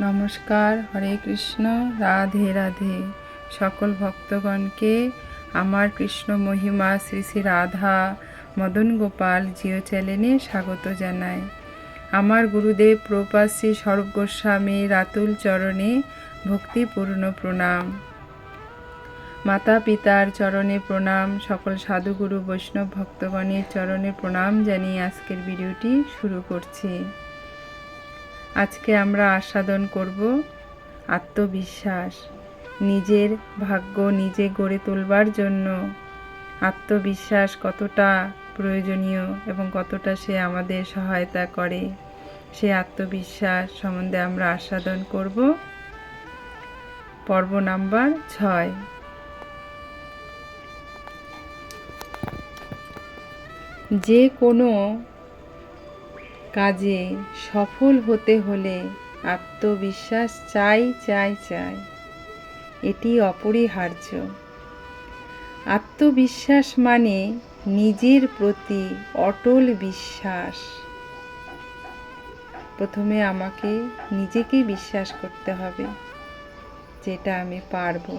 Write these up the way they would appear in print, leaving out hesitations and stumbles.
নমস্কার, হরে কৃষ্ণ, রাধে রাধে। সকল ভক্তগণকে আমার কৃষ্ণ মহিমা শ্রী শ্রী রাধা মদন গোপাল জিও চ্যানেলে স্বাগত জানাই। আমার গুরুদেব প্রভুপাদ শ্রী স্বরূপ গোস্বামী রাতুল চরণে ভক্তিপূর্ণ প্রণাম, মাতা পিতার চরণে প্রণাম, সকল সাধুগুরু বৈষ্ণব ভক্তগণের চরণে প্রণাম জানিয়ে আজকের ভিডিওটি শুরু করছি। আজকে আমরা আস্বাদন করব আত্মবিশ্বাস। নিজের ভাগ্য নিজে গড়ে তোলবার জন্য আত্মবিশ্বাস কতটা প্রয়োজনীয় এবং কতটা সে আমাদের সহায়তা করে, সে আত্মবিশ্বাস সম্বন্ধে আমরা আস্বাদন করব। পর্ব নাম্বার 6। যে কোনো কাজে সফল হতে হলে আত্মবিশ্বাস চাই চাই চাই, এটি অপরিহার্য। আত্মবিশ্বাস মানে নিজের প্রতি অটল বিশ্বাস। প্রথমে আমাকে নিজেকে বিশ্বাস করতে হবে, যেটা আমি পারবো,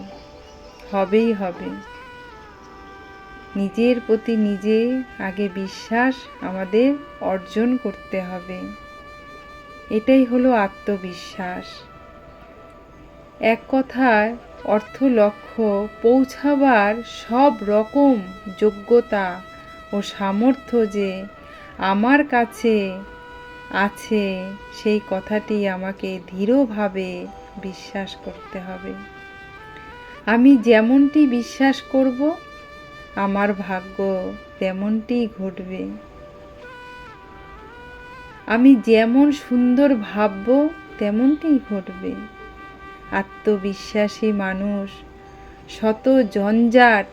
হবেই হবে। নিজের প্রতি নিজে আগে বিশ্বাস আমাদের অর্জন করতে হবে, এটাই হলো আত্মবিশ্বাস। এক কথায় অর্থ লক্ষ্য পৌঁছাবার সব রকম যোগ্যতা ও সামর্থ্য যে আমার কাছে আছে, সেই কথাটি আমাকে দৃঢ়ভাবে বিশ্বাস করতে হবে। আমি যেমনটি বিশ্বাস করব, আমার ভাগ্য তেমনটি ঘটবে। আমি যেমন সুন্দর ভাবব, তেমনটি ঘটবে। আত্মবিশ্বাসী মানুষ শত জঞ্জাট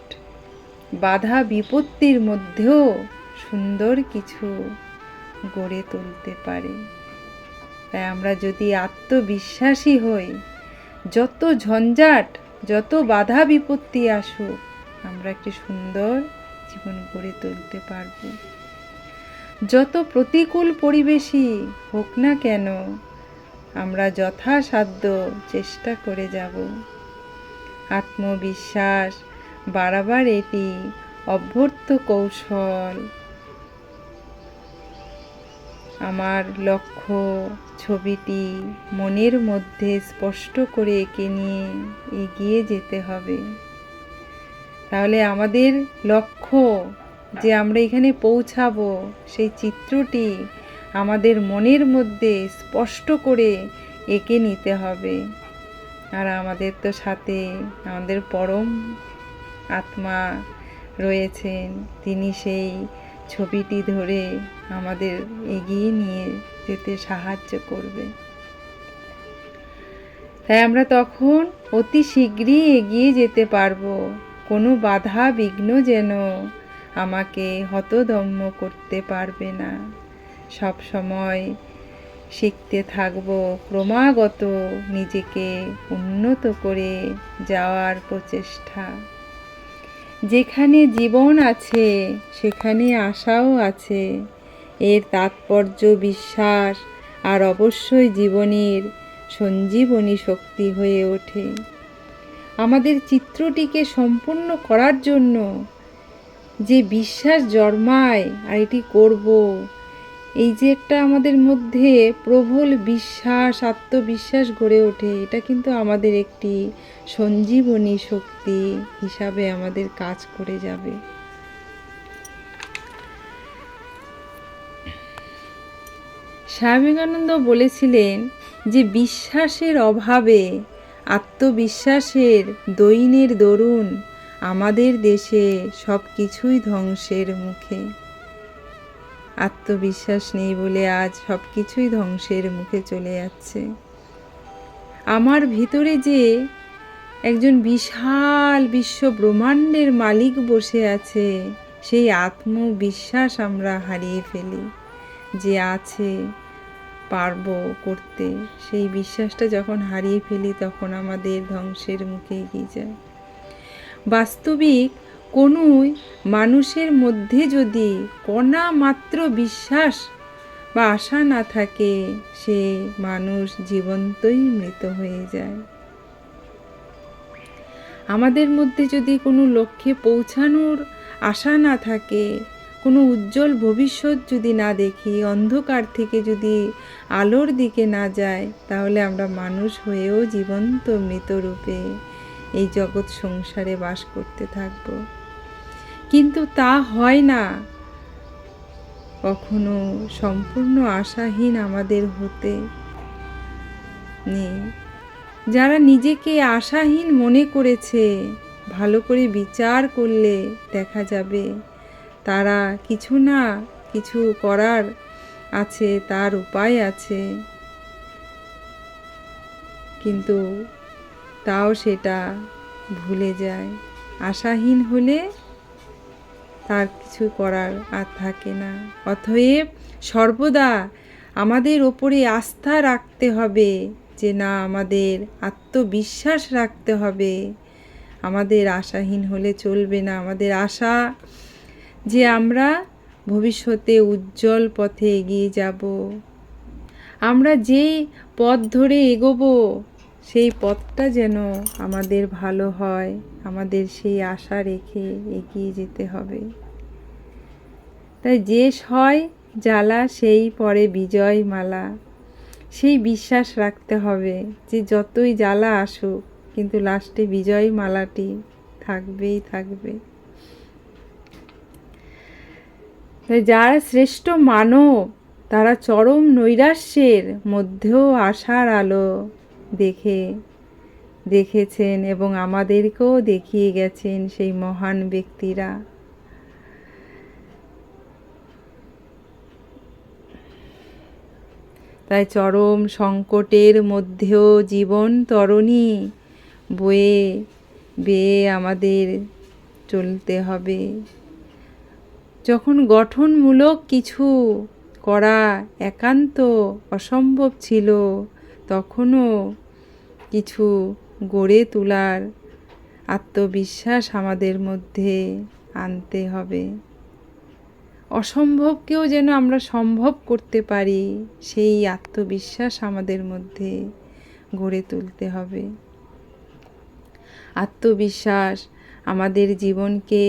বাধা বিপত্তির মধ্যেও সুন্দর কিছু গড়ে তুলতে পারে। তাই আমরা যদি আত্মবিশ্বাসী হই, যত ঝঞ্ঝাট যত বাধা বিপত্তি আসুক, আমরা একটি সুন্দর জীবন গড়ে তুলতে পারব। যত প্রতিকূল পরিবেশই হোক না কেন, আমরা যথাসাধ্য চেষ্টা করে যাব। আত্মবিশ্বাস বাড়াবার এটি অভ্যর্থ কৌশল। আমার লক্ষ্য ছবিটি মনের মধ্যে স্পষ্ট করে এঁকে নিয়ে এগিয়ে যেতে হবে। তাহলে আমাদের লক্ষ্য যে আমরা এখানে পৌঁছাবো, সেই চিত্রটি আমাদের মনের মধ্যে স্পষ্ট করে এঁকে নিতে হবে। আর আমাদের তো সাথে আমাদের পরম আত্মা রয়েছেন, তিনি সেই ছবিটি ধরে আমাদের এগিয়ে নিয়ে যেতে সাহায্য করবে। তাই আমরা তখন অতি শীঘ্রই এগিয়ে যেতে পারবো। কোনো বাধা বিঘ্ন যেন আমাকে হতদম্য করতে পারবে না। সব সময় শিখতে থাকব, ক্রমাগত নিজেকে উন্নত করে যাওয়ার প্রচেষ্টা। যেখানে জীবন আছে সেখানে আশাও আছে, এর তাৎপর্য বিশ্বাস আর অবশ্যই জীবনের সঞ্জীবনী শক্তি হয়ে ওঠে। আমাদের চিত্রটিকে সম্পূর্ণ করার জন্য যে বিশ্বাস জন্মায়, আর এটি করব, এই যে একটা আমাদের মধ্যে প্রবল বিশ্বাস আত্মবিশ্বাস গড়ে ওঠে, এটা কিন্তু আমাদের একটি সঞ্জীবনী শক্তি হিসাবে আমাদের কাজ করে যাবে। স্বামী বিবেকানন্দ বলেছিলেন যে বিশ্বাসের অভাবে আত্মবিশ্বাসের দৈন্যের দরুন আমাদের দেশে সব কিছুই ধ্বংসের মুখে। আত্মবিশ্বাস নেই বলে আজ সব কিছুই ধ্বংসের মুখে চলে যাচ্ছে। আমার ভিতরে যে একজন বিশাল বিশ্ব ব্রহ্মাণ্ডের মালিক বসে আছে, সেই আত্মবিশ্বাস আমরা হারিয়ে ফেলি। যে আছে, পারবো করতে, সেই বিশ্বাসটা যখন হারিয়ে ফেলি, তখন আমাদের ধ্বংসের মুখে এগিয়ে যায়। বাস্তবিক কোনো মানুষের মধ্যে যদি কণা মাত্র বিশ্বাস বা আশা না থাকে, সে মানুষ জীবন্তই মৃত হয়ে যায়। আমাদের মধ্যে যদি কোনো লক্ষ্যে পৌঁছানোর আশা না থাকে, কোনো উজ্জ্বল ভবিষ্যৎ যদি না দেখি, অন্ধকার থেকে যদি আলোর দিকে না যায়, তাহলে আমরা মানুষ হয়েও জীবন্ত মৃতরূপে এই জগৎ সংসারে বাস করতে থাকব। কিন্তু তা হয় না। কখনো সম্পূর্ণ আশাহীন আমাদের হতে নেই। যারা নিজেকে আশাহীন মনে করেছে, ভালো করে বিচার করলে দেখা যাবে তারা কিছু না কিছু করার আছে, তার উপায় আছে, কিন্তু তাও সেটা ভুলে যায়। আশাহীন হলে তার কিছু করার আর থাকে না। অতএব সর্বদা আমাদের ওপরে আস্থা রাখতে হবে, যে না, আমাদের আত্মবিশ্বাস রাখতে হবে। আমাদের আশাহীন হলে চলবে না। আমাদের আশা যে আমরা ভবিষ্যতে উজ্জ্বল পথে এগিয়ে যাব। আমরা যেই পথ ধরে এগোবো, সেই পথটা যেন আমাদের ভালো হয়, আমাদের সেই আশা রেখে এগিয়ে যেতে হবে। তাই যে হয় জ্বালা সেই পরে বিজয় মালা, সেই বিশ্বাস রাখতে হবে যে যতই জ্বালা আসুক, কিন্তু লাস্টে বিজয় মালাটি থাকবেই থাকবে। তাই যারা শ্রেষ্ঠ মানব, তারা চরম নৈরাশ্যের মধ্যেও আশার আলো দেখেছেন এবং আমাদেরকেও দেখিয়ে গেছেন সেই মহান ব্যক্তিরা। তাই চরম সংকটের মধ্যেও জীবন তরণী বয়ে বেয়ে আমাদের চলতে হবে। যখন গঠনমূলক কিছু করা একান্ত অসম্ভব ছিল, তখনও কিছু গড়ে তোলার আত্মবিশ্বাস আমাদের মধ্যে আনতে হবে। অসম্ভবকেও যেন আমরা সম্ভব করতে পারি, সেই আত্মবিশ্বাস আমাদের মধ্যে গড়ে তুলতে হবে। আত্মবিশ্বাস আমাদের জীবনকে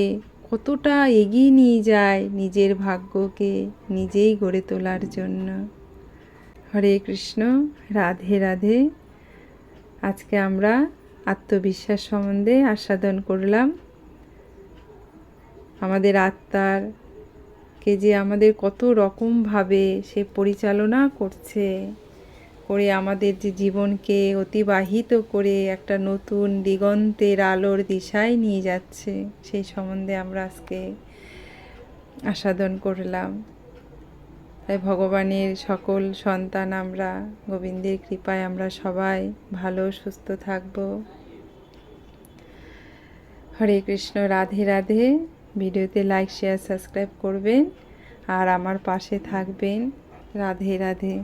কতটা এগিয়ে নিয়ে যায় নিজের ভাগ্যকে নিজেই গড়ে তোলার জন্য। হরে কৃষ্ণ, রাধে রাধে। আজকে আমরা আত্মবিশ্বাস সম্বন্ধে আস্বাদন করলাম। আমাদের আত্মারকে যে আমাদের কত রকমভাবে সে পরিচালনা করে আমাদের যে জীবনকে অতিবাহিত করে একটা নতুন দিগন্তের আলোর দিশায় নিয়ে যাচ্ছে, সেই সম্বন্ধে আমরা আজকে আস্বাদন করলাম। তাই ভগবানের সকল সন্তান আমরা, গোবিন্দের কৃপায় আমরা সবাই ভালো সুস্থ থাকব। হরে কৃষ্ণ, রাধে রাধে। ভিডিওতে লাইক, শেয়ার, সাবস্ক্রাইব করবেন আর আমার পাশে থাকবেন। রাধে রাধে।